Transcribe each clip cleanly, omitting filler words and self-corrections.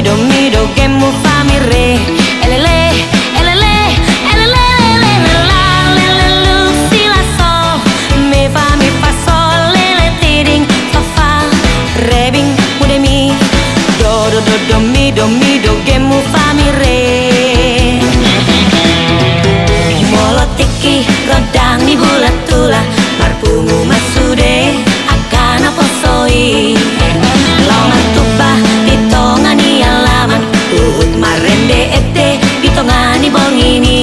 mi do che mu fa mi re elele elele elele elele la le le lu si la sol mi fa sol le ti ding fa re bing mu de mi do che mu fa mi re molo tiki rodang ni bulat tula marpumu masude akan apa soi lawan tuba ditongani alaman uhut marende ete ditongani bongini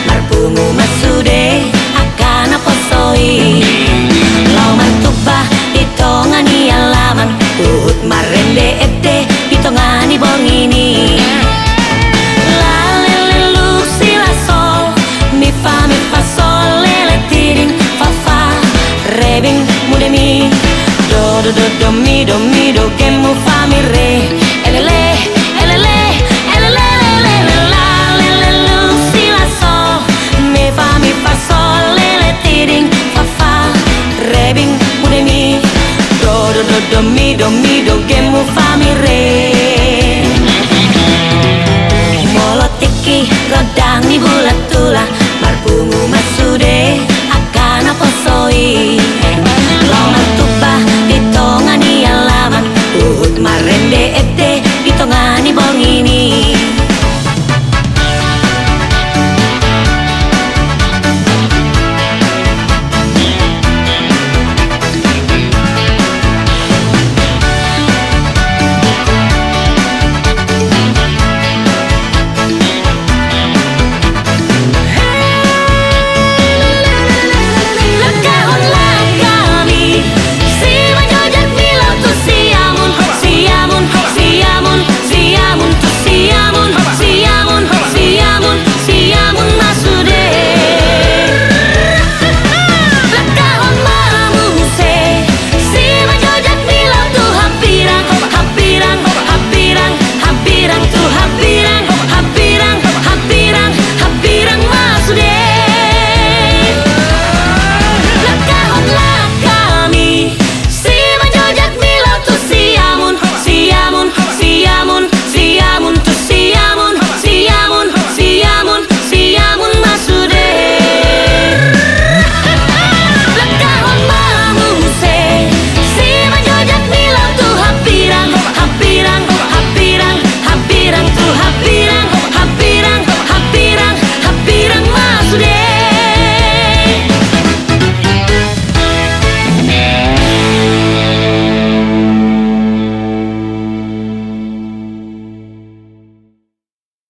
marpumu masude akan apa soi lauman tuba ditongani alaman uhut marende ete ditongani bongini la le le lu si la sol mi fa sol le le ti ding fa re bing mu de mi do mi do che mu fa mi re elele elele elele elele la le le lu si la sol mi fa sol le le ti ding fa re bing mu de mi do che mu fa mi re molo tiki rodang ni bulat tula marpumu mas